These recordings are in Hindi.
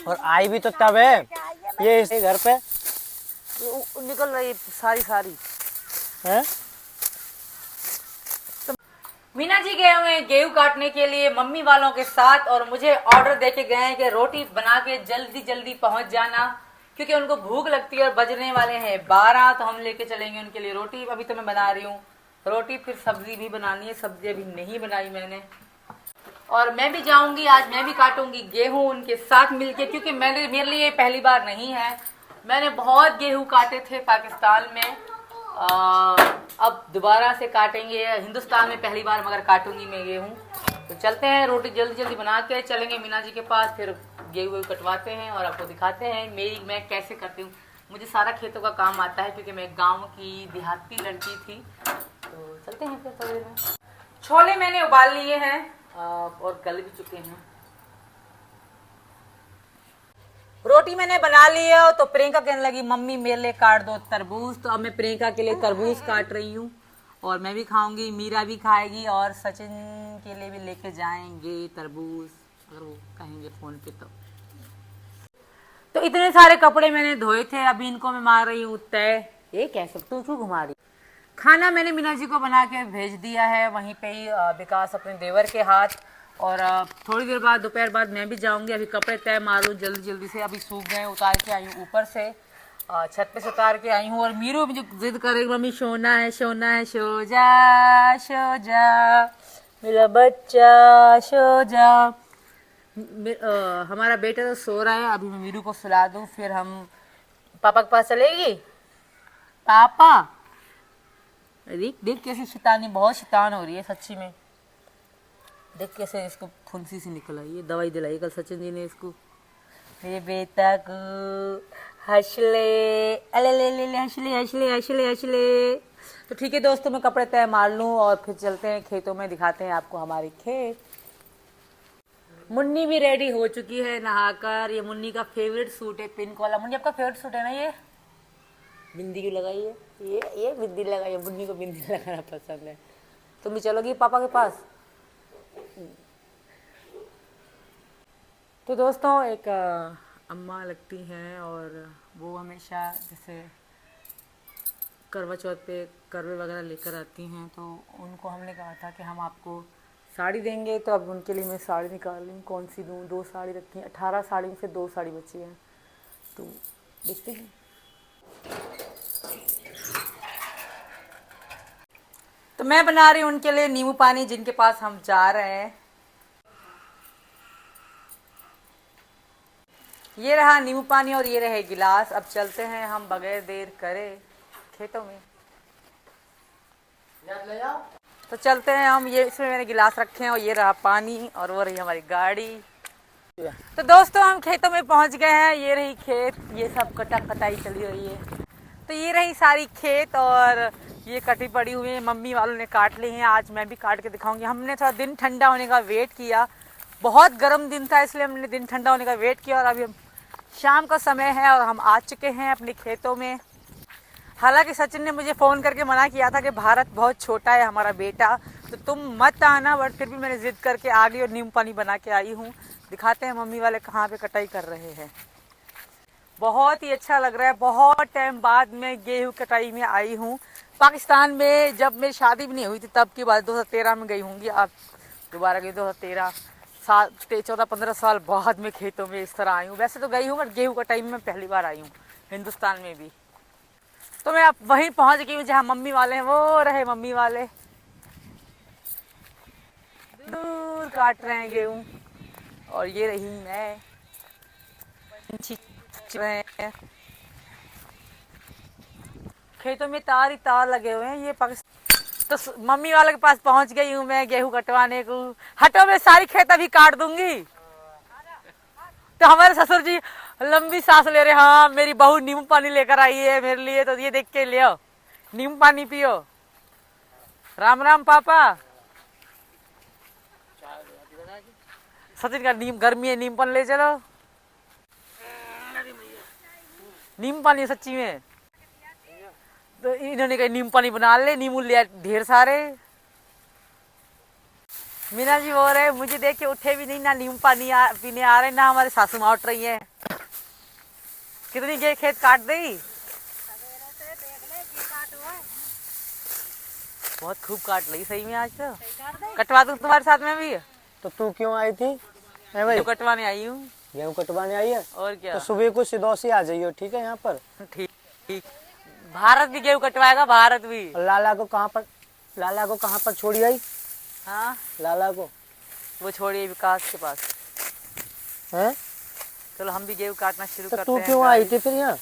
और आई भी तो तब है ये इस घर पे निकल रही सारी सारी है। मीना जी गए हुए हैं गेहूं काटने के लिए मम्मी वालों के साथ, और मुझे ऑर्डर देके गए हैं कि रोटी बना के जल्दी जल्दी पहुंच जाना, क्योंकि उनको भूख लगती है और बजने वाले हैं 12, तो हम लेके चलेंगे उनके लिए रोटी। अभी तो मैं बना रही हूँ रोटी, फिर सब्जी भी बनानी है, सब्जी अभी नहीं बनाई मैंने। और मैं भी जाऊंगी आज, मैं भी काटूंगी गेहूं उनके साथ मिलके, क्योंकि मेरे लिए ये पहली बार नहीं है। मैंने बहुत गेहूं काटे थे पाकिस्तान में, अब दोबारा से काटेंगे हिंदुस्तान में, पहली बार मगर काटूंगी मैं गेहूं। तो चलते हैं, रोटी जल्दी जल्दी बना के चलेंगे मीना जी के पास, फिर गेहूं कटवाते हैं और आपको दिखाते हैं मैं कैसे करती हूँ। मुझे सारा खेतों का काम आता है, क्योंकि मैं गाँव की देहाती लड़की थी। तो चलते हैं फिर थोड़ी देर में। छोले मैंने उबाल लिए हैं और गल भी चुके हैं। रोटी मैंने बना ली है, तो प्रियंका कहने लगी मम्मी मेरे लिए काट दो तरबूज। तो अब मैं प्रियंका के लिए तरबूज काट रही हूँ, और मैं भी खाऊंगी, मीरा भी खाएगी, और सचिन के लिए भी लेके जाएंगे तरबूज, अगर वो कहेंगे फोन पे। तो इतने सारे कपड़े मैंने धोए थे, अभी इनको मैं मार रही हूँ तय। ये कह सकते हो क्यों घुमा रही। खाना मैंने मीना जी को बना के भेज दिया है वहीं पे ही, विकास अपने देवर के हाथ। और थोड़ी देर बाद दोपहर बाद मैं भी जाऊंगी। अभी कपड़े तय मारूं जल्दी जल्दी से, अभी सूख गए, उतार के आई हूँ ऊपर से, छत पे से उतार के आई हूँ। और मीरू मुझे जिद करेगी मम्मी सोना है सोना है, सो जा मेरा बच्चा सो जा। हमारा बेटा तो सो रहा है, अभी मैं मीरू को सुला दूं, फिर हम पापा के पास चलेगी। पापा देख देख कैसे शैतानी, बहुत शैतान हो रही है सच्ची में। देख कैसे इसको फुंसी सी निकल आई है, दवाई दिलाई कल सचिन जी ने इसको। मेरे बेटा को हंसले, अले ले ले ले हंसले हंसले हंसले हंसले। तो ठीक है दोस्तों, मैं कपड़े तय मार लूं और फिर चलते हैं खेतों में, दिखाते हैं आपको हमारे खेत। मुन्नी भी रेडी हो चुकी है नहाकर। ये मुन्नी का फेवरेट सूट है, पिंक वाला। मुन्नी आपका फेवरेट सूट है ना ये? बिंदी क्यों लगाई है? ये बिंदी लगाई है, मुन्नी को बिंदी लगाना पसंद है। तुम भी चलोगी पापा के पास? तो दोस्तों एक अम्मा लगती हैं, और वो हमेशा जैसे करवा चौथ पे करवे वगैरह लेकर आती हैं, तो उनको हमने कहा था कि हम आपको साड़ी देंगे। तो अब उनके लिए मैं साड़ी निकाल रही हूँ, कौन सी दूँ। 2 साड़ी रखी हैं, 18 साड़ी में से 2 साड़ी बची हैं, तो देखते हैं। तो मैं बना रही हूँ उनके लिए नींबू पानी, जिनके पास हम जा रहे हैं। ये रहा नींबू पानी और ये रहे गिलास। अब चलते हैं हम बगैर देर करे खेतों में। तो चलते हैं हम, ये इसमें मैंने गिलास रखे हैं, और ये रहा पानी, और वो रही हमारी गाड़ी। तो दोस्तों हम खेतों में पहुंच गए हैं। ये रही खेत, ये सब कटाई चली हुई है। तो ये रही सारी खेत, और ये कटी पड़ी हुई है, मम्मी वालों ने काट ली हैं। आज मैं भी काट के दिखाऊंगी। हमने थोड़ा दिन ठंडा होने का वेट किया, बहुत गर्म दिन था, इसलिए हमने दिन ठंडा होने का वेट किया। और अभी शाम का समय है और हम आ चुके हैं अपने खेतों में। हालांकि सचिन ने मुझे फ़ोन करके मना किया था कि भारत बहुत छोटा है हमारा बेटा, तो तुम मत आना, बट फिर भी मैंने ज़िद करके आ गई और नींबू पानी बना के आई हूँ। दिखाते हैं मम्मी वाले कहाँ पे कटाई कर रहे हैं। बहुत ही अच्छा लग रहा है, बहुत टाइम बाद मैं गेहूँ कटाई में आई हूँ। पाकिस्तान में जब मेरी शादी भी नहीं हुई थी तब की बात, 2013 में गई होंगी। अब दोबारा गई 2013 साल, 14-15 साल बाद में खेतों में इस तरह आई हूँ। वैसे तो गई हूँ, बट गेहूँ कटाई में पहली बार आई हूँ हिंदुस्तान में भी। तो मैं अब वहीं पहुंच गई हूँ जहाँ मम्मी वाले हैं। वो रहे मम्मी वाले, दूर काट रहे हैं गेहूँ, और ये रही मैं। खेतों में तार ही तार लगे हुए हैं। ये पाकिस्तान, तो मम्मी वाले के पास पहुंच गई हूँ मैं गेहूँ कटवाने को। हटो, मैं सारी खेत अभी काट दूंगी। तो हमारे ससुर जी लंबी सांस ले रहे, हाँ मेरी बहू नींबू पानी लेकर आई है मेरे लिए, तो ये देख के लियो, नींबू पानी पियो। राम राम पापा। सचिन का नीम गर्मी है, नींबू पानी ले चलो। नींबू पानी सच्ची में, तो इन्होंने कहा नींबू पानी बना ले, नींबू ले ढेर सारे। मीना जी बोल रहे मुझे देख के उठे भी नहीं, ना नींबू पानी पीने आ रहे, ना हमारे सासू माँ उठ रही है। कितनी खेत काट दी? बहुत खूब काट ली सही में आज तो। कटवा दूं तुम्हारे साथ में भी? तो तू क्यों आई थी? है भाई, कटवाने आई हूँ। गेहूँ कटवाने आई है? और क्या। तो सुबह को सिदौसी आ जाइयो, ठीक है यहाँ पर। ठीक ठीक। भारत भी गेहूँ कटवाएगा, भारत भी। और लाला को कहाँ पर छोड़ी आई? हाँ, लाला को वो छोड़िए विकास के पास। है? चलो हम भी गेहूँ काटना शुरू तो करते तू हैं। क्यों आई थी फिर यहाँ?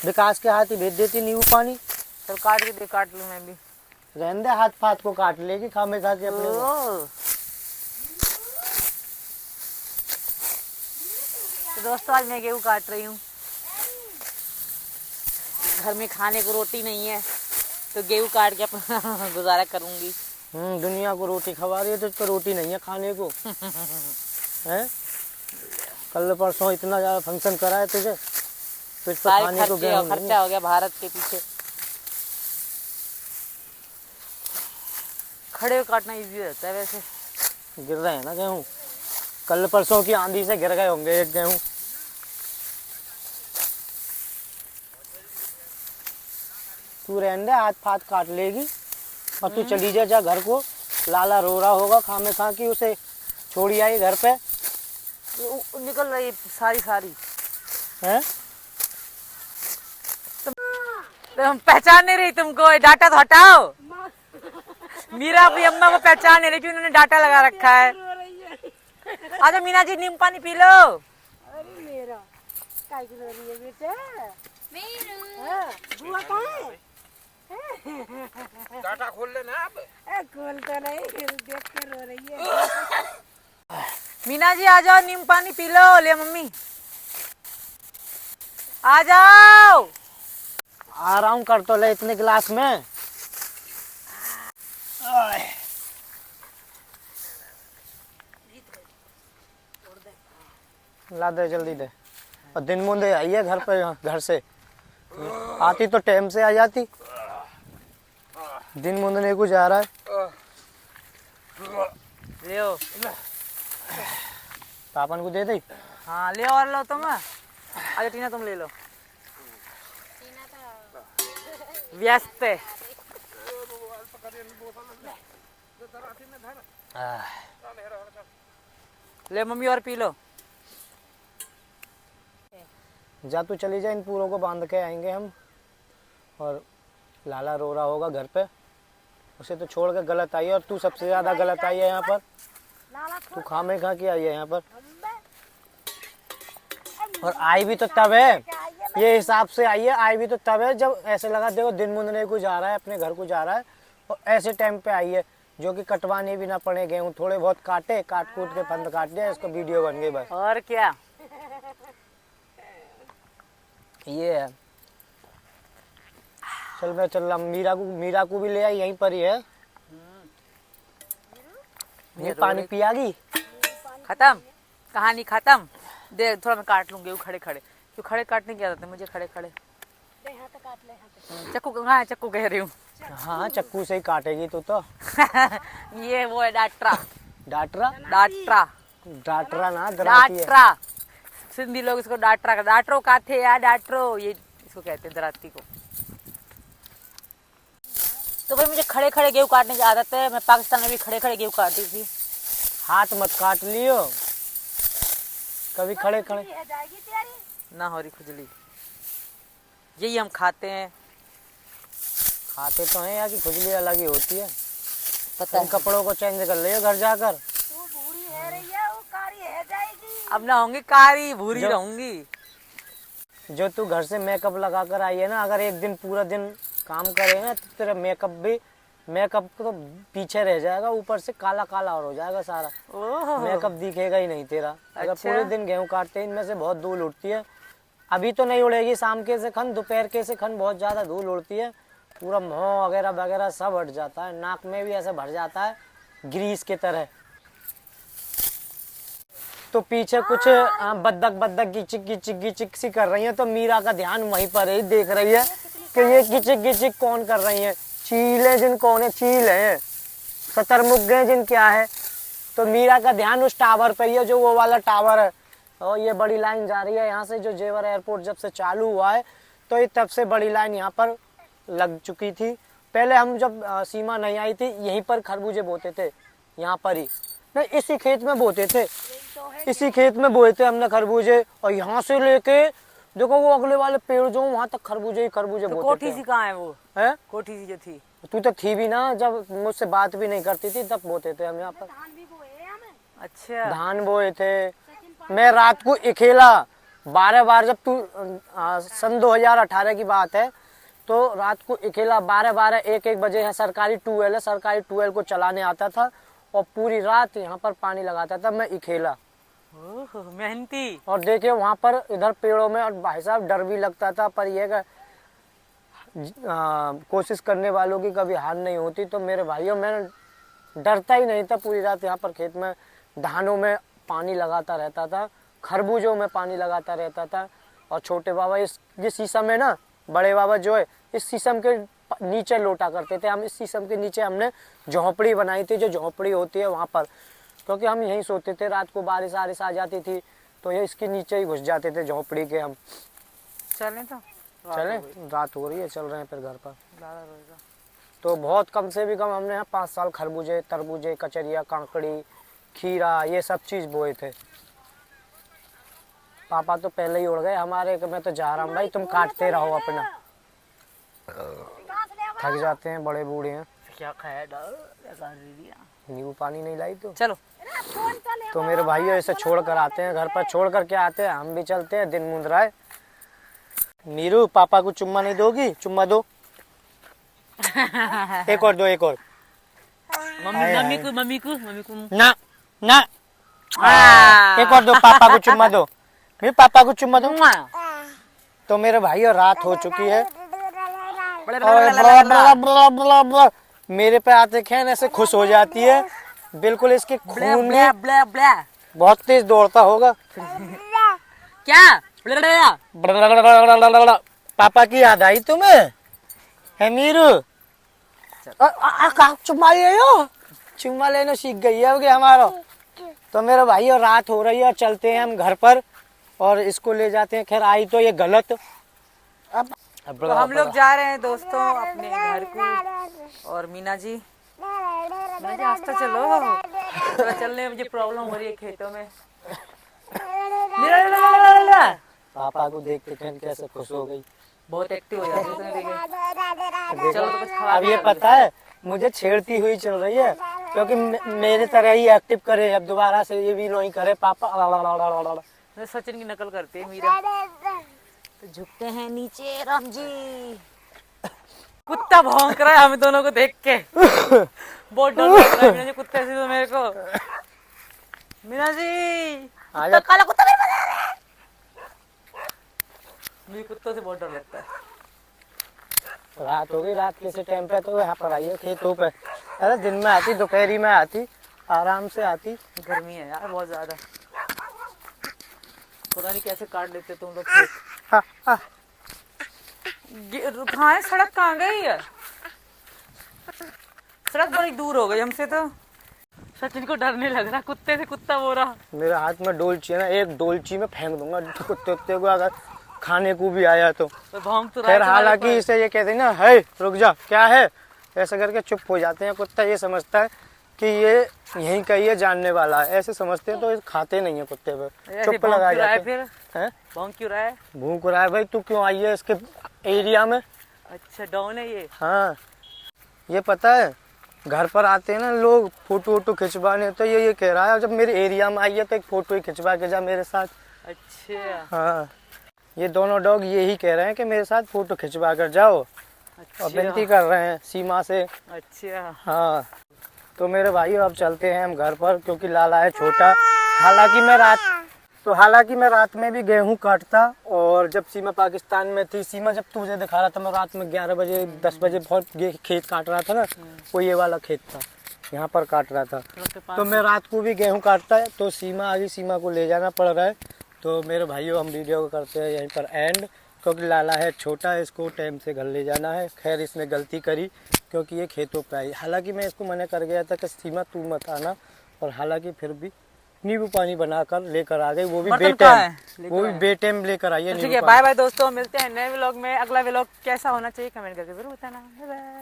विकास के हाथ ही भेज देती नींबू पानी। चल काट के दे, काट लूँ मैं भी। रहने दे, हाथ फाथ को काट लेगी खामे खा के अपने को। ओ। तो दोस्तों आज मैं गेहूँ काट रही हूँ। घर में खाने को रोटी नहीं है तो गेहूँ काट के अपना गुजारा करूंगी। दुनिया को रोटी खवा रही है तो इसको रोटी नहीं है खाने को। है? कल परसों इतना ज्यादा फंक्शन करा है तुझे तो इस पर खाने को गेहूं नहीं है। खर्चा हो गया भारत के पीछे। खड़े होकर काटना इजी रहता है वैसे। गिर रहे हैं ना गेहूं, कल परसों की आंधी से गिर गए होंगे एक गेहूं। तू रहने दे, हाथ फाथ काट लेगी और तू चली जा घर को। लाला रो रहा होगा खामे खा की उसे छोड़ी आई घर पे। निकल रही सारी है? तुम पहचान नहीं रही तुमको? डाटा तो हटाओ। मीरा अपनी अम्मा को पहचान नहीं रही क्योंकि उन्होंने डाटा लगा रखा है। आजा मीना जी, नींबू पानी पी लो। अरे मेरा काय की रो रही है बेटा? बुआ कहाँ है? डाटा खोल लेना अब। खोल तो नहीं, देख कर रो रही है। मीना जी आ जाओ, नींबू पानी पी लो। ले मम्मी आ जाओ। आराम कर तो ले इतने गिलास में। ला दे जल्दी दे। और दिन मुंदे आई है घर पे, घर से आती तो टाइम से आ जाती। दिन मुंदने को जा रहा है। ले पापन को दे दे। हाँ ले और लो तुम। आजा टीना तुम ले लो। व्यस्त है। ले मम्मी और पी लो। जा तू चली जा, इन पूरों को बांध के आएंगे हम। और लाला रो रहा होगा घर पे, उसे तो छोड़ के गलत आई है। और तू सबसे ज्यादा गलत आई है यहाँ पर। तू खामे खा के आई है यहाँ पर। और आई भी तो तब है, ये हिसाब से आई है। आई भी तो तब है जब ऐसे लगा देखो दिन मुंदने को जा रहा है, अपने घर को जा रहा है और ऐसे टाइम पे आई है जो कि कटवाने भी ना पड़े गेहूँ। थोड़े बहुत काटे, काट कूट के फंद काट दिया, इसको वीडियो बन गई बस। और क्या ये है। चल मैं चल रहा। मीरा को भी ले आई, यहीं पर ही है। ये पानी पियागी? खत्म, कहानी खत्म। देख थोड़ा मैं काट लूंगी वो खड़े खड़े, क्यों खड़े काटने की आदत है मुझे। खड़े खड़े चक्कू कहाँ है? चक्कू कह रही हूँ। हाँ चक्कू से ही काटेगी तू तो। ये वो है डाटरा। डाटरा? डाटरा डाटरा ना, दराती है। डाटरा सिंधी लोग इसको डाटरा का, डाटरो काथे या डाटरो, ये इसको कहते हैं दराती को। तो भाई मुझे खड़े खड़े गेहूँ काटने की आदत है। मैं पाकिस्तान में भी खड़े खड़े गेहूँ काटती थी। हाथ मत काट लियो कभी खड़े खड़े। ना हो रही खुजली। यही हम खाते हैं। खाते तो हैं यार कि खुजली अलग ही होती है। पता तुम कपड़ों को चेंज कर लियो घर जाकर। वो बूढ़ी है रही है, वो कारी है जाएगी। अब ना होंगी कारी, भूरी जो- रहूंगी। जो तू घर से मेकअप लगा कर आई है ना, अगर एक दिन पूरा दिन काम करे ना तो तेरा मेकअप तो पीछे रह जाएगा, ऊपर से काला काला और हो जाएगा सारा। ओह मेकअप दिखेगा ही नहीं तेरा। अगर अच्छा। पूरे दिन गेहूं काटते हैं, इनमें से बहुत धूल उड़ती है। अभी तो नहीं उड़ेगी, शाम के से खन, दोपहर के से खन बहुत ज्यादा धूल उड़ती है। पूरा मुँह वगैरह वगैरह सब हट जाता है, नाक में भी ऐसे भर जाता है ग्रीस की तरह। तो पीछे कुछ बद्दक गिचिक सी कर रही है, तो मीरा का ध्यान वहीं पर ही देख रही है कि ये गिचिक कौन कर रही है। चील है जिन कौन है, चील है, शतरमुर्ग है जिन क्या है। तो मीरा का ध्यान उस टावर पर ही है, जो वो वाला टावर है और ये बड़ी लाइन जा रही है यहाँ से, जो जेवर एयरपोर्ट जब से चालू हुआ है तो ये तब से बड़ी लाइन यहाँ पर लग चुकी थी। पहले हम जब सीमा नहीं आई थी यहीं पर खरबूजे बोते थे, यहाँ पर ही नहीं, इसी खेत में बोते थे, इसी खेत में बोए थे हमने खरबूजे। और यहाँ से लेके देखो वो अगले वाले पेड़ जो वहाँ तक खरबूजे ही खरबूजे तो बोते कोठी थे। सी कहाँ है वो? है कोठी सी जो थी। तू तो थी भी ना, जब मुझसे बात भी नहीं करती थी तब बोते थे हम यहाँ पर। अच्छा। धान बोए थे। मैं रात को अकेला 12 बार, जब तू सन 2018 की बात है, तो रात को अकेला 12 1 बजे है, सरकारी ट्यूबवेल है, सरकारी ट्यूबवेल को चलाने आता था और पूरी रात यहाँ पर पानी लगाता था मैं अकेला। ओह, मेहनती। और देखिए वहाँ पर इधर पेड़ों में, और भाई साहब डर भी लगता था, पर यह कोशिश करने वालों की कभी हार नहीं होती। तो मेरे भाइयों, मैं डरता ही नहीं था, पूरी रात यहाँ पर खेत में धानों में पानी लगाता रहता था, खरबूजों में पानी लगाता रहता था। और छोटे बाबा ये शीशम है ना, बड़े बाबा जो है इस शीशम के नीचे लोटा करते थे हम। इस शीशम के नीचे हमने झोंपड़ी बनाई थी, जो झोंपड़ी होती है वहाँ पर, क्योंकि हम यहीं सोते थे। रात को बारिश आ जाती थी तो ये इसके नीचे ही घुस जाते थे झोंपड़ी के हम। चलें तो चले, रात हो रही है, चल रहे हैं फिर घर पर। ज़्यादा रोएगा। तो बहुत कम से भी कम हमने यहाँ 5 साल खरबूजे, तरबूजे, कचरिया, कांकड़ी, खीरा, ये सब चीज बोए थे। पापा तो पहले ही उड़ गए हमारे कि मैं तो जा रहा हूँ भाई, तुम काटते रहो अपना। थक जाते हैं, बड़े बूढ़े हैं। क्या खाया? नींबू पानी नहीं लाई तो। चलो। तो मेरे भाइयों ऐसे छोड़ कर आते हैं, घर पर छोड़ करके आते हैं, हम भी चलते हैं, दिन मुंद रहा है। नीरू, पापा को चुम्मा नहीं दोगी? चुम्मा दो। एक और दो, एक और। मम्मी को ना ना, एक और दो, पापा को चुम्मा दो, मेरे पापा को चुम्मा दो। तो मेरे भाइयों रात हो चुकी है और मेरे पे आते खैन ऐसे खुश हो जाती है, बिल्कुल इसके खून में बहुत तेज दौड़ता होगा। क्या? पापा की याद आई तुम्हें? है मीरू? चुम्मा ले लो, चुम्मा लेना सीख गई है अब हमारा। तो मेरे भाइयों रात हो रही है और चलते हैं हम घर पर और इसको ले जाते हैं। खैर आई तो ये गलत। अब तो हम लोग जा रहे हैं दोस्तों अपने घर को। और मीना जी रास्ता चलो, थोड़ा चलने में मुझे प्रॉब्लम हो रही है खेतों में। पापा को देख के खैर कैसे खुश हो गई, बहुत एक्टिव हो जाती है तुम्हें देखे। चलो तो कुछ खा। अब ये पता है मुझे छेड़ती हुई चल रही है, क्योंकि मेरे तरह ही एक्टिव करे, अब दोबारा से ये भी नहीं करे। पापा सचिन की नकल करती है मीरा। तो झुकते हैं नीचे राम जी। कुत्ता भौंक रहा है हमें दोनों को देख के, बहुत डर लग रहा है मीना जी कुत्ते से। तो मेरे को मीना जी कुत्ता, काला कुत्ता मेरे पास आ रहा है। मुझे कुत्तों से बहुत डर लगता है। रात हो गई, रात किसी टाइम पे तो यहाँ पर आई है खेतों पे। अरे दिन में आती, दोपहरी में आती, आराम से आती। गर्मी है यार बहुत ज्यादा, पता नहीं कैसे काट लेते तुम लोग। कहाँ है सड़क? कहाँ गई है सड़क? बड़ी दूर हो गई हमसे। तो सचिन को डर नहीं लग रहा कुत्ते से, कुत्ता वो रहा। मेरे हाथ में डोलची है ना, एक डोलची में फेंक दूंगा कुत्ते को अगर खाने को भी आया तो। भौंक तो खैर हालांकि इसे ये कहते हैं ना, है रुक जा, क्या है, ऐसा करके चुप हो जाते हैं। कुत्ता ये समझता है कि ये यहीं का ये जानने वाला है, ऐसे समझते हैं तो खाते नहीं है कुत्ते पे, चुप लगा जाते हैं। फिर भौंक क्यों रहा है? भूख रहा है भाई, तू क्यों आई है इसके एरिया में? अच्छा डाउन है ये। हाँ, ये पता है घर पर आते हैं ना लोग फोटो वोटो खिंचवाने, तो ये कह रहा है जब मेरे एरिया में आई है तो एक फोटो ही खिंचवा के जा मेरे साथ। अच्छा हाँ, ये दोनों डॉग यही कह रहे हैं कि मेरे साथ फोटो खिंचवा कर जाओ। अच्छा। और विनती कर रहे हैं सीमा से। अच्छा हाँ, तो मेरे भाई अब चलते हैं हम घर पर, क्योंकि लाला है छोटा। हालांकि मैं रात में भी गेहूं काटता, और जब सीमा पाकिस्तान में थी, सीमा जब तुझे दिखा रहा था मैं रात में 11 बजे 10 बजे बहुत खेत काट रहा था ना, वो ये वाला खेत था, यहाँ पर काट रहा था। तो मैं रात को भी गेहूं काटता है। तो सीमा आ गई, सीमा को ले जाना पड़ रहा है। तो मेरे भाइयों हम वीडियो को करते हैं यहीं पर एंड, क्योंकि लाला है छोटा, इसको टाइम से घर ले जाना है। खैर इसने गलती करी क्योंकि ये खेतों पे आई। हालांकि मैं इसको मना कर गया था कि सीमा तू मत आना, और हालांकि फिर भी नींबू पानी बनाकर लेकर आ गई, वो भी बर्तन कहाँ है? बेटेम, वो भी बेटेम लेकर आई है ठीक नींबू है, पानी। बाय बाय दोस्तों, मिलते हैं नए व्लॉग में। अगला व्लॉग कैसा होना चाहिए कमेंट करके जरूर बताना। Bye bye.